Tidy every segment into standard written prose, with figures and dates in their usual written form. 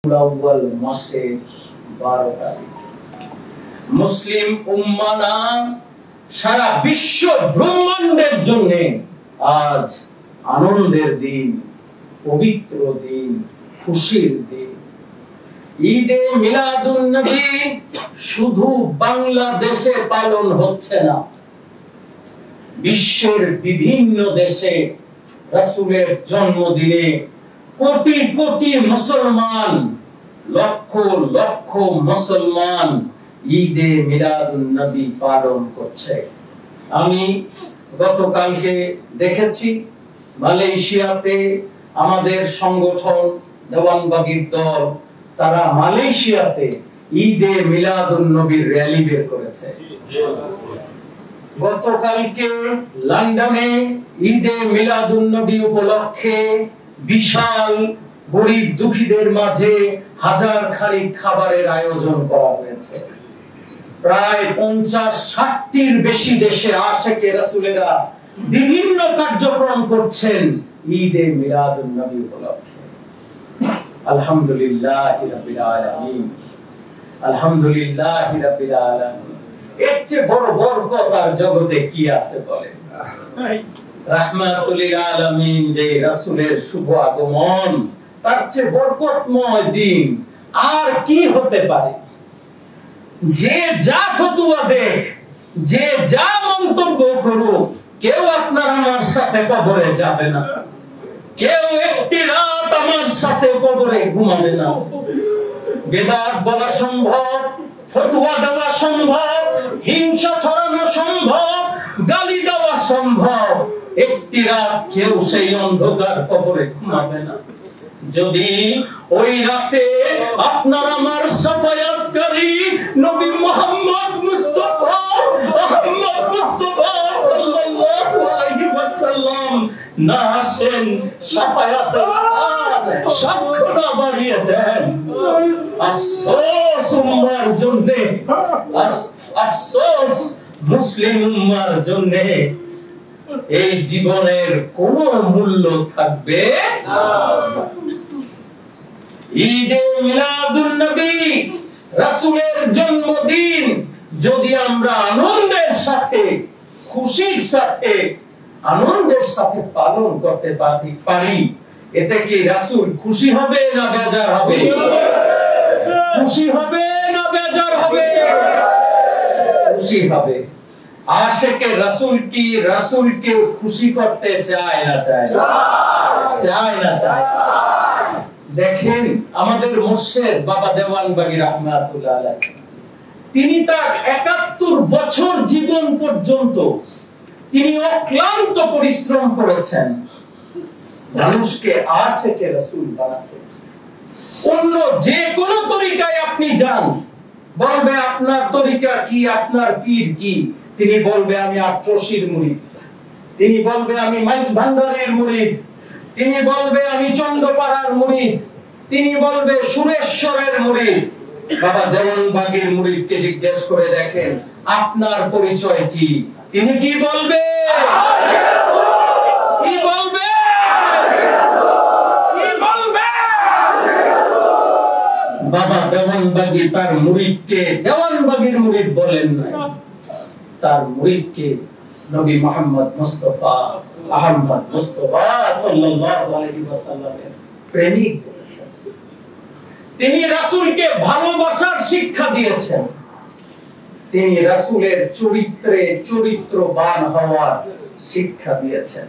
আউয়াল মাসের 12 তারিখ মুসলিম উম্মানা সারা বিশ্ব ব্রহ্মাণ্ডের জন্য আজ আনন্দের দিন, পবিত্র দিন, খুশির দিন। ঈদে মিলাদুন নবী শুধু বাংলাদেশে পালন হচ্ছে না, বিশ্বের বিভিন্ন দেশে রাসূলের জন্মদিনে কোটি কোটি মুসলমান, লক্ষ লক্ষ মুসলমান ঈদে মিলাদুন নবী পালন করছে। আমি গতকালকে দেখেছি মালয়েশিয়াতে আমাদের সংগঠন দেওয়ানবাগীর দল, তারা মালয়েশিয়াতে ঈদে মিলাদুন নবীর র্যালি বের করেছে। গতকালকে লন্ডনে ঈদে মিলাদুন নবী উপলক্ষে বিশাল গরিব দুঃখীদের মাঝে হাজার খানিক খাবারের আয়োজন করা হয়েছে। প্রায় 50-60টির বেশি দেশে আশিকে রাসূলেরা বিভিন্ন কার্যক্রম করছেন ঈদে মিলাদুন নবী উপলক্ষে। আলহামদুলিল্লাহি রাব্বিল আলামিন, আলহামদুলিল্লাহি রাব্বিল আলামিন। এর চেয়ে বড় বরকত আর জগতে কি আছে বলেন? রাহমাতুল লিল আলামিন যে রাসূলের শুভ আগমন, তার চেয়ে বরকতময় দিন আর কি হতে পারে? যে যা ফতোয়া দেখ, যে যা মন্তব্য করুক, কেউ আপনার আমার সাথে কবরে যাবে না, কেউ একটি রাত আমার সাথে কবরে ঘুমাবে না। বেদাত বলা সম্ভব, ফতোয়া দেওয়া সম্ভব, হিংসা ছড়ানো সম্ভব, গালি দেওয়া সম্ভব, একটি রাত কেউ সেই অন্ধকার কবরে ঘুমাবে না। যদি ওই রাতে আপনার আমার শাফায়াতকারী নবী মুহাম্মদ মুস্তাফা সাল্লাল্লাহু আলাইহি ওয়াসাল্লাম না আসেন, শাফায়াতের সাক্ষ্য না বাড়িয়ে দেন, আফসোস উম্মার জন্য, আফসোস মুসলিম উম্মার জন্য। এই জীবনের কোন মূল্য থাকবে না। ঈদে মিলাদুন নবী রাসূলের জন্মদিন যদি আমরা আনন্দের সাথে, খুশির সাথে, আনন্দের সাথে পালন করতে পারি, এতে কি রাসূল খুশি হবে না বেজার হবে? খুশি হবে না বেজার হবে? খুশি হবে। আশিকে রাসূল কি রাসূলকে খুশি করতে চায় না চায়? চায় না চায়? দেখেন আমাদের মুর্শিদ বাবা দেওয়ানবাগী রাহমাতুল্লাহ আলাইহি, তিনি তার 71 বছর জীবন পর্যন্ত তিনি অক্লান্ত পরিশ্রম করেছেন মানুষকে আশিকে রাসূল বানাতে। অন্য যে কোনো তরিকায় আপনি যান, বলবে আপনার তরিকা কি, আপনার পীর কি, তিনি বলবে আমি আটরশির মুরিদ, তিনি বলবে আমি মাইজ ভান্ডারের মুরিদ, তিনি বলবে আমি চন্দ্রপাড়ার মুরিদ, তিনি বলবে সুরেশ্বরের মুরিদ। বাবা দেওয়ানবাগীর মুরিদকে জিজ্ঞেস করে দেখেন আপনার পরিচয় কি, তিনি কি বলবে? কি বলবে? কি বলবে? বাবা দেওয়ানবাগী তার মুরিদকে দেওয়ানবাগীর মুরিদ বলেন নাই, তার মুরিদকে নবী মুহাম্মদ মুস্তাফা আহমদ মুস্তাফা সাল্লাল্লাহু আলাইহি ওয়াসাল্লামের প্রেমিক বলেছেন। তিনি রাসূলকে ভালোবাসার শিক্ষা দিয়েছেন, তিনি রাসূলের চরিত্রে চরিত্রবান হওয়ার শিক্ষা দিয়েছেন,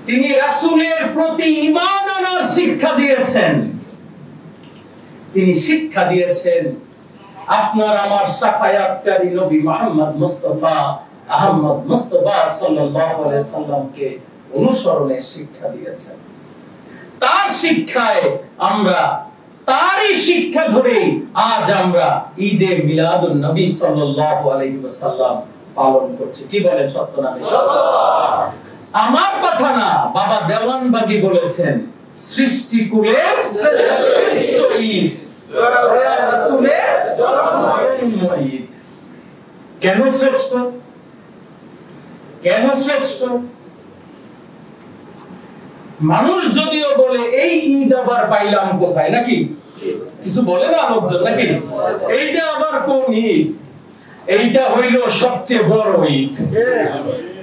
তিনি রাসূলের প্রতি ঈমান আনার শিক্ষা দিয়েছেন, তিনি শিক্ষা দিয়েছেন আপনার আমার শাফায়াতকারী নবী মুহাম্মদ মুস্তাফা আহমদ মুস্তাফা সাল্লাল্লাহু আলাইহি সাল্লামকে অনুসরণের শিক্ষা দিয়েছেন। তার শিক্ষায় আমরা, তারই শিক্ষা ধরে আজ আমরা ঈদে মিলাদুন নবী সাল্লাল্লাহু আলাইহি ওয়াসাল্লাম পালন করছি। কি বলেন? সত্য না মিথ্যা? আমার কথা না, বাবা দেওয়ানবাগী বলেছেন সৃষ্টিকুলের শ্রেষ্ঠ ঈদ রাসূলের জন্ম ঈদ। কেন শ্রেষ্ঠ? কেন শ্রেষ্ঠ? মানুষ যদিও বলে এই ঈদ আবার পাইলাম কোথায়, নাকি কিছু বলে না লোকজন, নাকি এইটা আবার কোন ঈদ? এইটা হইল সবচেয়ে বড় ঈদ।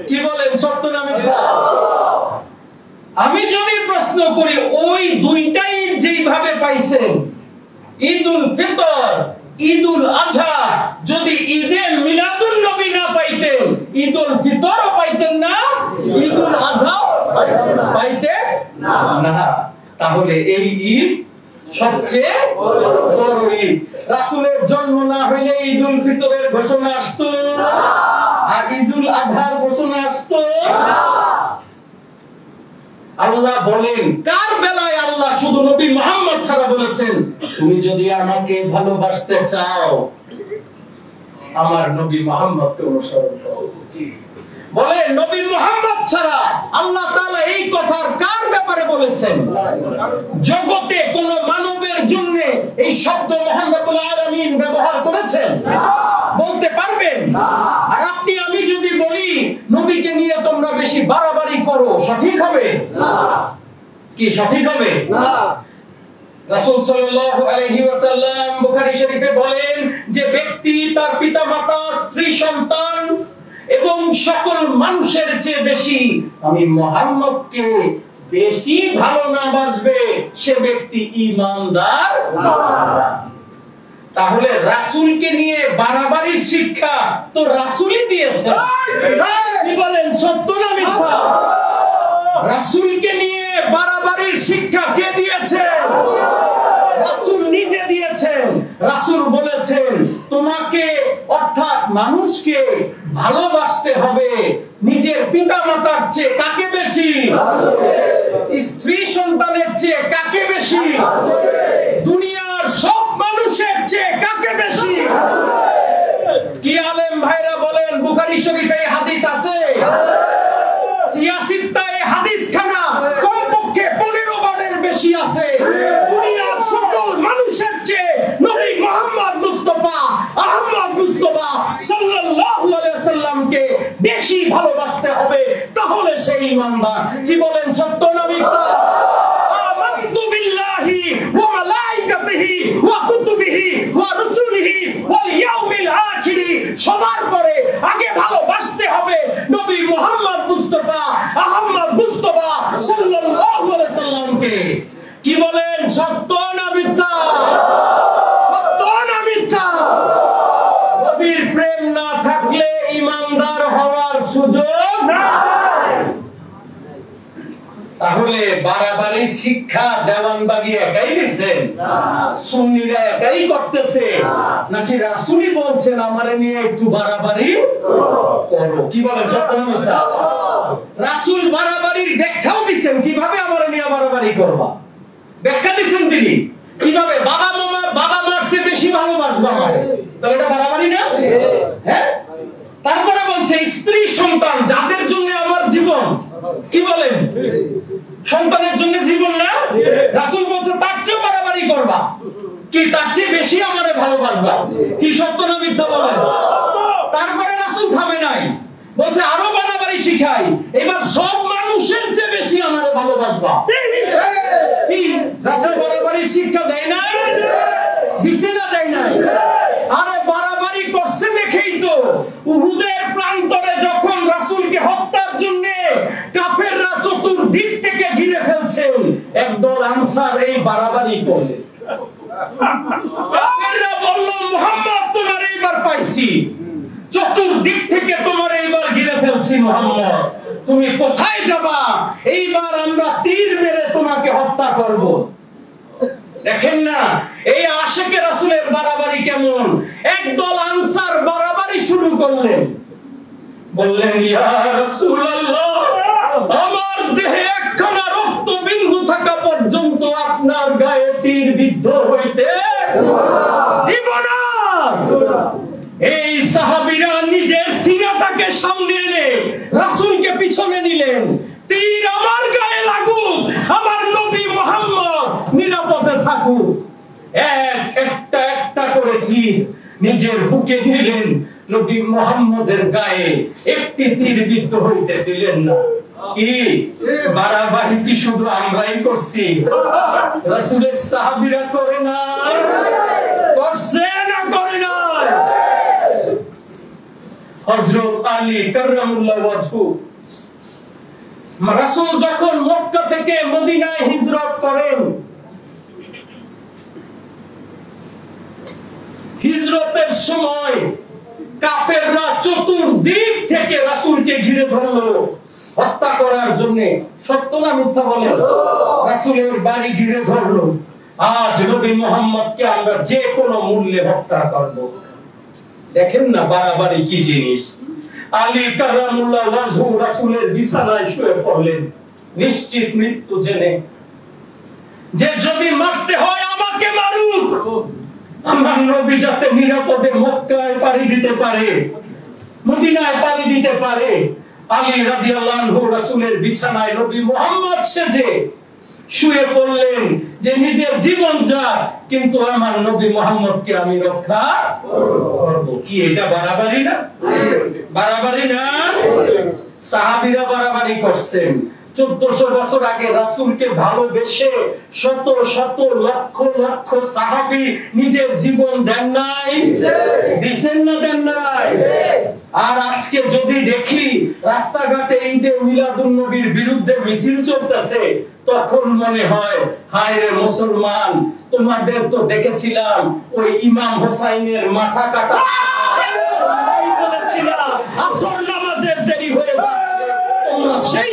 কি বলেন, সত্য না মিথ্যা? আমি যদি প্রশ্ন করি, ওই দুইটা ঈদ যেইভাবে পাইছেন, ঈদুল ফিতর, ঈদুল আজহা, যদি ঈদে মিলাদুন নবী না পাইতেন, ঈদুল ফিতরও পাইতেন না, ঈদুল আজহাও পাইতেন না। তাহলে এই ঈদ সবচেয়ে বড় ঈদ। রাসূলের জন্ম না হইলে ঈদুল ফিতরের ঘোষণা আসতো আর ঈদুল আজহার ঘোষণা আসতো। আল্লাহ বলেন, কার বেলায় আল্লাহ শুধু নবী মুহাম্মদ ছাড়া বলেছেন, তুমি যদি আমাকে ভালোবাসতে চাও আমার নবী মুহাম্মদকে অনুসরণ করো। বলে নবী মুহাম্মদ ছাড়া আল্লাহ তাআলা এই কথার কার ব্যাপারে বলেছেন? জগতে কোন মানবের জন্য এই শব্দ মুহাম্মদুল আলামিন ব্যবহার করেছেন? বলতে পারবেন? আর আপনি আমি যদি বলি নবীকে নিয়ে তোমরা বেশি বাড়াবাড়ি করো, সঠিক হবে? কি সঠিক হবে? না। রাসূল সাল্লাল্লাহু আলাইহি ওয়াসাল্লাম বুখারী শরীফে বলেন যে ব্যক্তি তার পিতামাতা, স্ত্রী, সন্তান এবং সকল মানুষের চেয়ে বেশি আমি মুহাম্মদকে বেশি ভালো না বাসবে, সে ব্যক্তি ঈমানদার না। তাহলে রাসূলকে নিয়ে বাড়াবাড়ির শিক্ষা তো রাসূলই দিয়েছেন। কি বলেন, সত্য না মিথ্যা? রাসূলকে নিয়ে বাড়াবাড়ির শিক্ষা কে দিয়েছেন? রাসূল নিজে দিয়েছেন। রাসূল বলেছেন তোমাকে অর্থাৎ মানুষকে ভালোবাসতে হবে নিজের পিতামাতার চেয়ে কাকে বেশি? স্ত্রী সন্তানের চেয়ে কাকে বেশি? দুনিয়ার সব মানুষের চেয়ে কাকে বেশি? কি আলেম ভাইরা বলেন, বুখারী শরীফে হাদিস আছে, সিয়াসিত্তায় হাদিস খানা কমপক্ষে 15 বারের বেশি আছে। দুনিয়ার সকল মানুষের চেয়ে নবী মুহাম্মদ মুস্তাফা আহমদ মুস্তাফা সাল্লাল্লাহু আলাইহি ওয়াসাল্লামকে বেশি ভালোবাসতে হবে, তাহলে সে ঈমানদার। কি বলেন, সত্য না মিথ্যা? আমানতু বিল্লাহি ওয়া মালাইকাতিহি ওয়া কুতুবিহি ওয়া রাসূলিহি ওয়াল ইয়াউমিল আখির, সবার পরে আগে ভালোবাসতে হবে নবী মুহাম্মদ মুস্তাফা আহমদ মুস্তাফা সাল্লাল্লাহু আলাইহি ওয়াসাল্লামকে। কি বলেন, সত্য না মিথ্যা? সত্য না মিথ্যা? নবীর প্রেম না থাকলে ঈমানদার হওয়ার সুযোগ নাই। তাহলে বাড়াবাড়ি শিক্ষা দেওয়ানবাগি একাই দিচ্ছেন, সুন্নিরা একাই করতেছে, নাকি রাসূলই বলছেন আমারে নিয়ে একটু বাড়াবাড়ি করো? কি বলেন, সত্য না মিথ্যা? রাসূল বাড়াবাড়ির ব্যাখ্যাও দিচ্ছেন, কিভাবে আমারে নিয়ে বাড়াবাড়ি করবা ব্যাখ্যা দিচ্ছেন তিনি। কিভাবে বাবা মার চেয়ে বেশি ভালোবাসবা আমারে, তাহলে এটা বাড়াবাড়ি না? হ্যাঁ। তারপরে বলছে স্ত্রী সন্তান যাদের জন্য আমার জীবন, কি বলেন, সন্তানের জন্য জীবন না? রাসূল বলছে তার চেয়ে বাড়াবাড়ি করবা, কি তার চেয়ে বেশি আমারে ভালোবাসবা। কি সত্য না মিথ্যা বলেন? তারপরে রাসূল থামে নাই, বলছে আরো বাড়াবাড়ি শিখাই, এবার সব মানুষের চেয়ে বেশি আমারে ভালোবাসবা। কি রাসূল বাড়াবাড়ি শিক্ষা দেয় না? দিছে না দেয় না? আরে বাড়াবাড়ি করছে দেখেই তো উহুদের প্রান্তরে যখন রাসূলকে হত্যার জন্য কাফেররা চতুর্দিক থেকে ঘিরে ফেলছেন, একদল আনসার এই বাড়াবাড়ি করলে কাফেররা বলল মুহাম্মদ তোমার এইবার পাইছি, চতুর্দিক থেকে তোমার এইবার ঘিরে ফেলছি মুহাম্মদ, তুমি কোথায় যাবা? এইবার আমরা তীর মেরে তোমাকে হত্যা করব। দেখেন না এই আশিকে রাসূলের বাড়াবাড়ি কেমন। একদল আনসার বাড়াবাড়ি শুরু করলেন, বললেন ইয়া রাসূলুল্লাহ, আমার দেহে একখানা রক্ত বিন্দু থাকা পর্যন্ত আপনার গায়ে তীর বিদ্ধ হইতে দিব না। এই সাহাবীরা নিজের সিনাটাকে সামনে এনে রাসূলকে পিছনে নিলেন, তীর আমার গায়ে লাগুক, আমার নবী মুহাম্মদ নিরাপদে থাকুক। একটা একটা করে তীর নিজের বুকে নিলেন, নবী মুহাম্মদের গায়ে একটি তীর বিদ্ধ হইতে দিলেন না। কি বাড়াবাড়ি কি শুধু আমরাই করছি? রাসূলের সাহাবীরা করে না? করছে না করে না? হযরত আলী কাররামুল্লাহ ওয়াজহু রাসূল যখন মক্কা থেকে মদিনায় হিজরত করেন, হিজরতের সময় কাফেররা চতুর্দিক থেকে রাসূলকে ঘিরে ধরলো হত্যা করার জন্য। সত্য না মিথ্যা বলেন? রাসূলের বাড়ি ঘিরে ধরলো, আজ নবী মুহাম্মদকে আমরা যে কোনো মূল্যে হত্যা করব। দেখেন না বাড়াবাড়ি কি জিনিস। আলী কাররামুল্লাহ ওয়াজহু রাসূলের বিছানায় শুয়ে পড়লেন নিশ্চিত মৃত্যু জেনে, যে যদি মারতে হয় আমাকে মারুক, আমার নবী যাতে নিরাপদে মক্কায় পাড়ি দিতে পারে, মদিনায় পাড়ি দিতে পারে। আলী রাদিয়াল্লাহু আনহু রাসূলের বিছানায় নবী মুহাম্মদ সেজে শুয়ে পড়লেন যে নিজের জীবন যাক, কিন্তু আমার নবী মুহাম্মদকে আমি রক্ষা করব। কি এটা বাড়াবাড়ি না? বাড়াবাড়ি না? সাহাবীরা বাড়াবাড়ি করছেন। 1400 বছর আগে রাসূলকে ভালোবেসে শত শত লক্ষ লক্ষ সাহাবী নিজের জীবন দেন নাই? দিছেন না দেন নাই? আর আজকে যদি দেখি রাস্তাঘাটে ঈদে মিলাদুন নবীর বিরুদ্ধে মিছিল চলতেছে, তখন মনে হয় হায় রে মুসলমান, তোমাদের তো দেখেছিলাম ওই ইমাম হোসাইনের মাথা কাটা, বলেছিলাম আসর নামাজের দেরি হয়ে যাচ্ছে, তোমরা সেই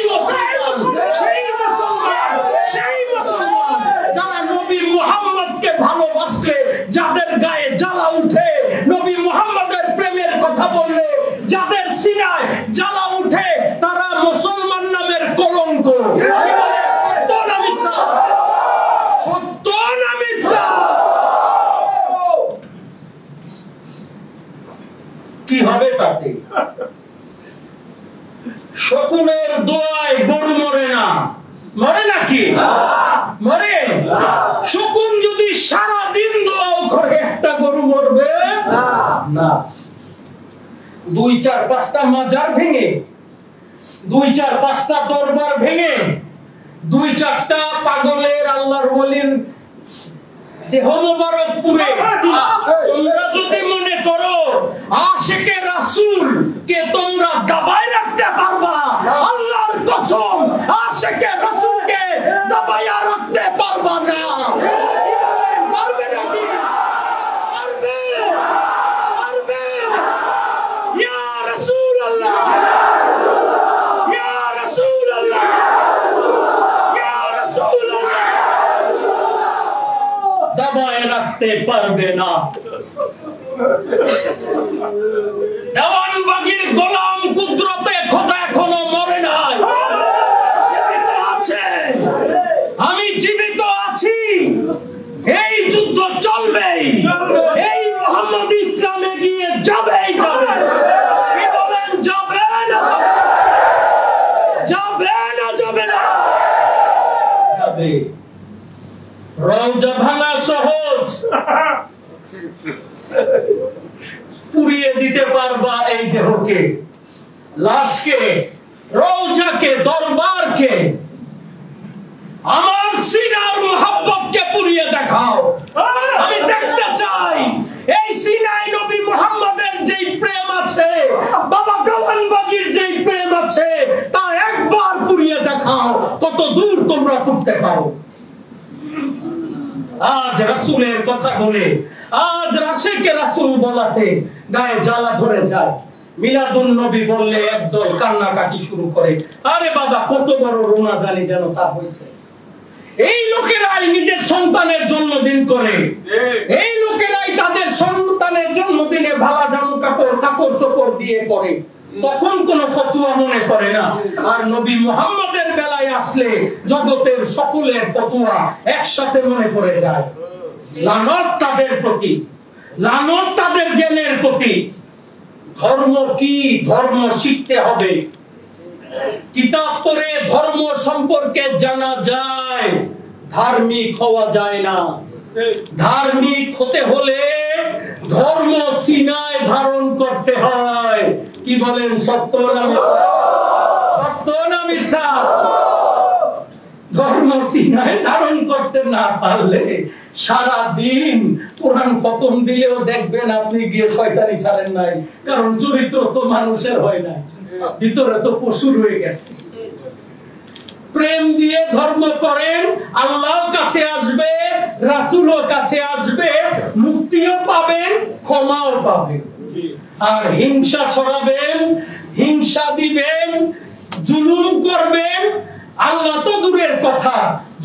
মুসলমান যারা নবী মুহাম্মদকে ভালোবাসলে যাদের গায়ে জ্বালা উঠে, নবী মুহাম্মদের প্রেমের কথা বললে যাদের সিনায় জ্বালা উঠে, তারা মুসলমান নামের কলঙ্ক। সত্য না মিথ্যা? সত্য না মিথ্যা? কি হবে তাতে? শকুনের দোয়ায় গরু মরে না, মরে নাকি? মরে। শকুন যদি সারা দিন দোয়াও করে একটা গরু মরবে না। 2-4-5টা মাজার ভেঙে, 2-4-5টা দরবার ভেঙে, 2-4টা পাগলের আল্লাহর ওলির দেহ মোবারক পুড়ে তোমরা যদি মনে করো আশিকে রাসূল কে তোমরা দাবায় রাখতে পারবা, আল্লাহর কসম আশিকে রাসূলকে দাবায় রাখতে পারবা না। পারবে নাকি? পারবে? পারবে? ইয়া রাসূলুল্লাহ, ইয়া রাসূলুল্লাহ, ইয়া রাসূলুল্লাহ, দাবায় রাখতে পারবে না। দেওয়ানবাগীর গোলাম কুদরতে খোদা এখনো মরে নাই, আছে। আমি জীবিত আছি, এই যুদ্ধ চলবেই, এই মুহাম্মদ ইসলামে গিয়ে যাবেই যাবে। কি বলেন? যাবে না? যাবে না? যাবে না? যাবে। রওজা ভাঙা সহজ, পুড়িয়ে দিতে পারবা এই দেহকে, লাশকে, রওজাকে, দরবারকে, আমার সিনার মুহাব্বতকে পুড়িয়ে দেখাও। আমি দেখতে চাই এই সিনায় নবী মুহাম্মদের যেই প্রেম আছে, বাবা দেওয়ানবাগীর যেই প্রেম আছে, তা একবার পুড়িয়ে দেখাও কত দূর তোমরা পুড়তে পারো। আজ রাসূলের কথা বলে, আজ রাশিকে রাসূল বলাতে গায়ে জ্বালা ধরে যায়। মিলাদুন নবী বললে একদল কান্নাকাটি শুরু করে। আরে বাবা, কত বড় রোনা জানি যেন তা হয়েছে। এই লোকেরাই নিজের সন্তানের জন্মদিন করে, এই লোকেরাই তাদের সন্তানের জন্মদিনে ভালা জামা কাপড় চোপড় দিয়ে করে, তখন কোন ফতোয়া মনে করে না। আর নবী মুহাম্মদের বেলায় আসলে জগতের সকলের ফতোয়া একসাথে মনে পড়ে যায়। লানত তাদের প্রতি, লানত তাদের জ্ঞানের প্রতি। ধর্ম কি? ধর্ম শিখতে হবে। কিতাব পড়ে ধর্ম সম্পর্কে জানা যায়, ধার্মিক হওয়া যায় না। ধার্মিক হতে হলে ধর্ম সিনায় ধারণ করতে হয়। কি বলেন? সত্য না? সত্য না? মিথ্যা? ধর্ম সিনায় ধারণ করতে না পারলে সারা দিন কোরআন খতম দিলেও দেখবেন আপনি গিয়ে শয়তানি ছাড়েন নাই, কারণ চরিত্র তো মানুষের হয় না, ভিতরে তো পশুর হয়ে গেছে। প্রেম দিয়ে ধর্ম করেন, আল্লাহ কাছে আসবে, রাসূলও কাছে আসবে, মুক্তিও পাবেন, ক্ষমাও পাবেন। আর হিংসা ছড়াবেন, হিংসা দিবেন, জুলুম করবেন, আল্লাহ তো দূরের কথা,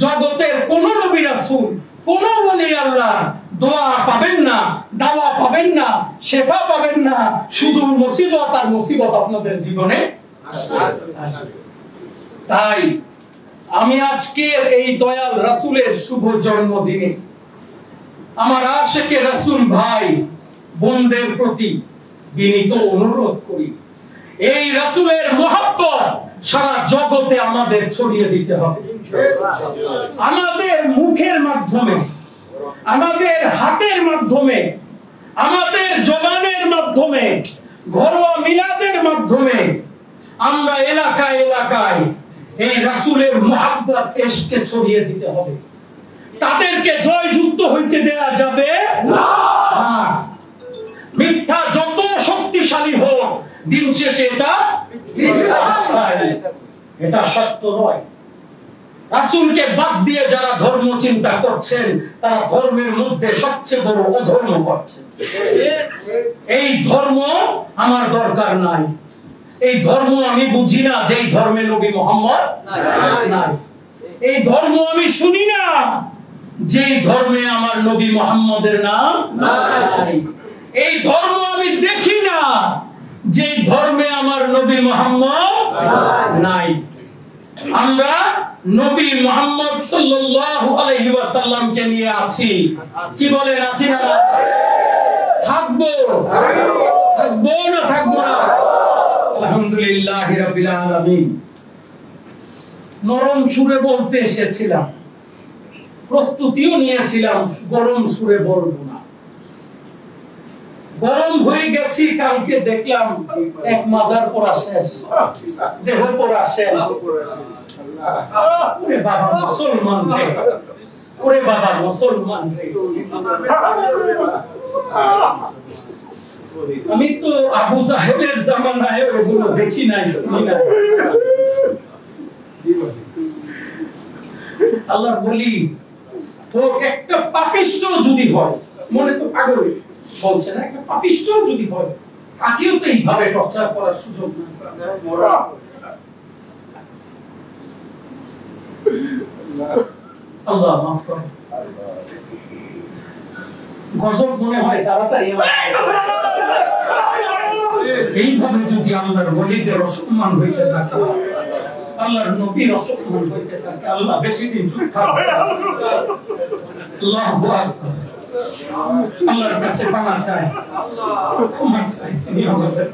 জগতের কোন নবী রাসূল, কোন ওলি আল্লাহ দোয়া পাবেন না, দাওয়া পাবেন না, শেফা পাবেন না, শুধু মুসিবত আর মুসিবত আপনাদের জীবনে আসবে। তাই আমি আজকের এই দয়াল রাসূলের শুভ জন্মদিনে আমার আশিকে রাসূল ভাই বোনদের প্রতি বিনীত অনুরোধ করি, এই রাসূলের মহব্বত সারা জগতে আমাদের ছড়িয়ে দিতে হবে। আমাদের মুখের মাধ্যমে, আমাদের হাতের মাধ্যমে, আমাদের জবানের মাধ্যমে, ঘরোয়া মিলাদের মাধ্যমে আমরা এলাকায় এলাকায় এই রাসূলের মহব্বত এশকে ছড়িয়ে দিতে হবে। তাদেরকে জয়যুক্ত হইতে দেয়া যাবে না। মিথ্যা যত শক্তিশালী হোক, দিন শেষে এটা মিথ্যা, এটা সত্য নয়। রাসূলকে বাদ দিয়ে যারা ধর্ম চিন্তা করছেন, তারা ধর্মের মধ্যে সবচেয়ে বড় অধর্ম করছেন। এই ধর্ম আমার দরকার নাই, এই ধর্ম আমি বুঝি না, যেই ধর্মে নবী মুহাম্মদ নাই। এই ধর্ম আমি শুনি না, যেই ধর্মে আমার নবী মুহাম্মদের নাম নাই। এই ধর্ম আমি দেখি না, যেই ধর্মে আমার নবী মুহাম্মদ নাই। আমরা নবী মুহাম্মদ সাল্লাল্লাহু আলাইহি ওয়াসাল্লামকে নিয়ে আছি, কি বলেন আছি না? থাকবো, থাকবো না থাকবো না? আলহামদুলিল্লাহি রাব্বিল আলামিন। নরম সুরে বলতে এসেছিলাম, প্রস্তুতিও নিয়েছিলাম, গরম সুরে বলবো না। গরম হয়ে গেছি, কালকে দেখলাম এক মাজার পড়া শেষ, দেহ পড়া শেষ। ওরে বাবা মুসলমান রে, ওরে বাবা মুসলমান রে। আমি তো আবু জাহেলের জামানায় ওগুলো দেখি নাই, শুনি নাই। আল্লাহ বলি, তো একটা পাপিষ্ঠ যদি হয়, মনে তো পাগল বলছে না, একটা পাপিষ্ঠ যদি হয়, তাকেও তো এইভাবে টর্চার করার সুযোগ না। আল্লাহ মাফ করে। গজব মনে হয় তাড়াতাড়ি এইভাবে যদি আল্লাহর ওলিদের অসম্মান হইতে থাকে, আল্লাহর নবীর অসম্মান হইতে থাকে, আল্লাহ বেশি দিন চুপ থাকবে। আল্লাহু আকবার। আল্লাহর কাছে পানা চাই, ক্ষমা চাই, তিনি আমাদের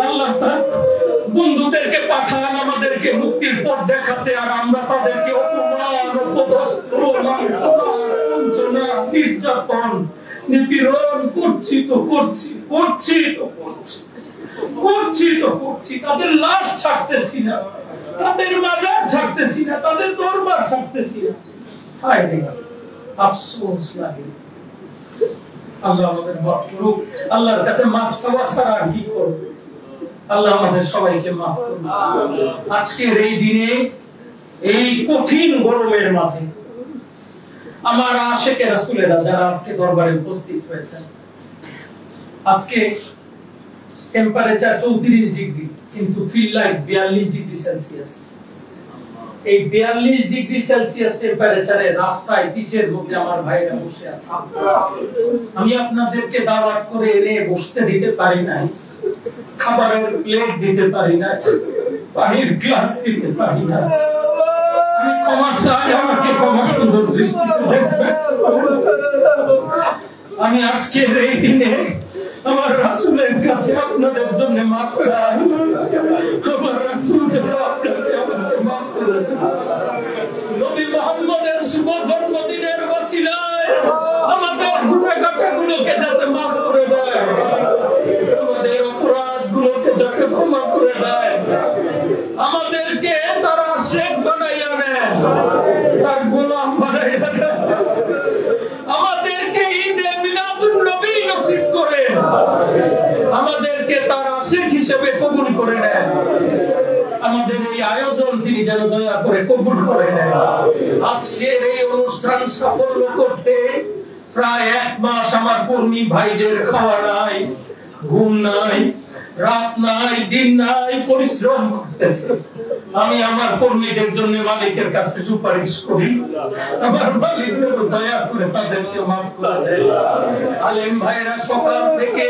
আল্লাহ তার বন্ধুদেরকে পাঠান আমাদেরকে মুক্তির পথ দেখাতে, আর আমরা তাদেরকে অপমান, অপদস্থ, লাঞ্ছনা, নির্যাতন, নিপীড়ন করছি তো করছি, করছি তো করছি, করছি তো করছি। তাদের লাশ ছাড়তেছি না, তাদের মাজার ছাড়তেছি না, তাদের দরবার ছাড়তেছি না। হায় রে, আফসোস লাগে। আল্লাহ আমাদের মাফ করুক। আল্লাহর কাছে মাফ চাওয়া ছাড়া আর কি করব? আল্লাহ আমাদের সবাইকে মাফ করুন। আজকের এই দিনে, এই কঠিন গরমের মাঝে আমার আশিকে রাসূলেরা যারা আজকে দরবারে উপস্থিত হয়েছেন, আজকে টেম্পারেচার 34 ডিগ্রি, কিন্তু ফিল লাইক 42 ডিগ্রি সেলসিয়াস। এই 42 ডিগ্রি সেলসিয়াস টেম্পারেচারে রাস্তায় পিচের মধ্যে আমার ভাইরা বসে আছে। আমি আপনাদেরকে দাওয়াত করে এনে বসতে দিতে পারি না, খাবারের প্লেট দিতে পারি না, পানির গ্লাস দিতে পারি না। আমি ক্ষমা চাই, আমাকে ক্ষমা সুন্দর দৃষ্টিতে দেখবেন। আমি আজকের এই দিনে আমার রাসূলের কাছে আপনাদের জন্য মাফ চাই। আমার রাসূল আপনাদের মাফ করে দেন। নবী মুহাম্মদের শুভ জন্মদিনের ওসিলায় আমাদের গুনাহগুলোকে যাতে মাফ করে দেয়, আমাদের অপরাধগুলোকে যাতে ক্ষমা করে দেয়। কবুল করে নেন। আজকের এই অনুষ্ঠান সাফল্য করতে প্রায় 1 মাস আমার কর্মী ভাইদের খাওয়া নাই, ঘুম নাই, রাত নাই, দিন নাই, পরিশ্রম করতেছে। আমি আমার কর্মীদের জন্য মালিকের কাছে সুপারিশ করি, আমার মালিক দয়া করে তাদেরকে মাফ করে দেন। আলেম ভাইরা সকাল থেকে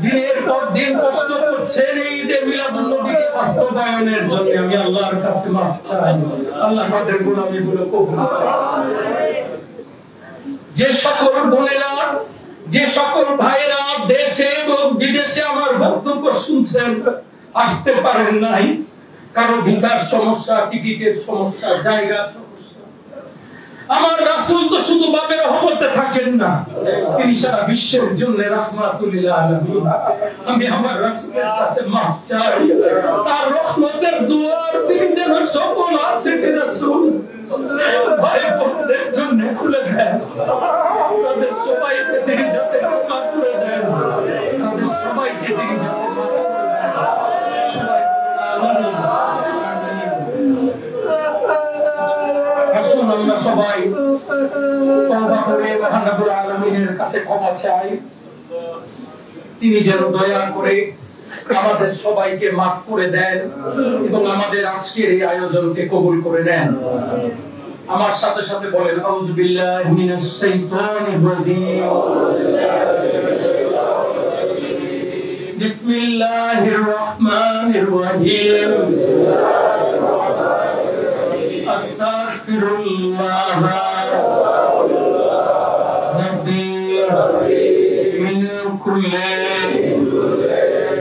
দিনের পর দিন কষ্ট করছেন এই ঈদে মিলাদুন নবীকে বাস্তবায়নের জন্য। আমি আল্লাহর কাছে মাফ চাই, আল্লাহ তাদের গুনাহগুলো কবুল করেন। যে সকল বোনেরা, যে সকল ভাইরা দেশে এবং বিদেশে আমার বক্তব্য শুনছেন, আসতে পারেন নাই, কারো ভিসার সমস্যা, টিকিটের সমস্যা, জায়গার সমস্যা, আমার রাসূল তো শুধু বাবের রহমতে থাকেন না, তিনি সারা বিশ্বের জন্য রাহমাতুল লিল আলামিন। আমি আমার রাসূলের কাছে মাফ চাই, তার রহমতের দুয়ার তিনি যেন সকল আশেকে রাসূল ভাই বোনদের জন্য খুলে দেন। তাদের সবাইকে তিনি যাতে ক্ষমা করে দেন, তাদের সবাইকে তিনি যাতে মাফ করে দেন। আসুন আমরা সবাই তওবা করে মহান রব্বুল আলামিনের কাছে ক্ষমা চাই, তিনি যেন দয়া করে আমাদের সবাইকে মাফ করে দেন এবং আমাদের আজকের এই আয়োজনকে কবুল করে নেন। আমার সাথে সাথে বলেন আউযু বিল্লাহি মিনাশ শাইতানির রাজীম, বিসমিল্লাহির রহমানির রহিম, আস্তাগফিরুল্লাহ রাব্বি মিন কুল্লি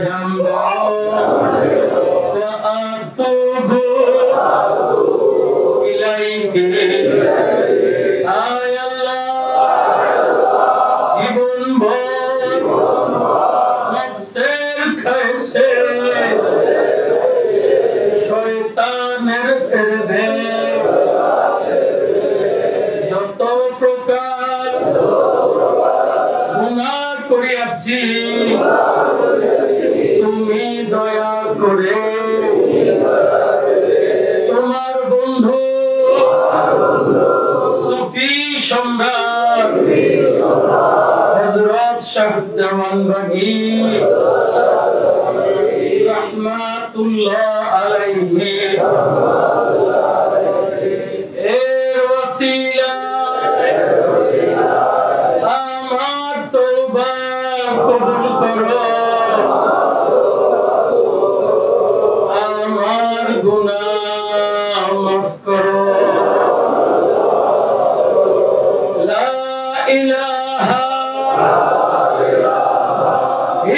যামব ওয়া আতুবু ইলাইহি। আয় আল্লাহ, জীবন ভর নফসের খায়েশে শয়তানের ফেরদে যত প্রকার গুনাহ করিয়াছি, তুমি দয়া করে তোমার বন্ধু সুফি সম্রাট হযরত শাহ জামান বাগী রাহমাতুল্লাহ আলাইহি এর ওসিলায় আমার তওবা কবুল করো, আমার গুনাহ মাফ করো। লা ইলাহা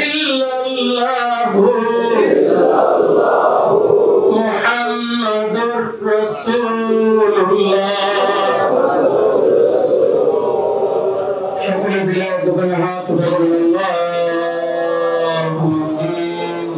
ইল্লাল্লাহু মুহাম্মাদুর রাসূলুল্লাহ। সকলে দিলে দোকানে হাত উঠে বলুন আল্লাহুম্মা আমিন।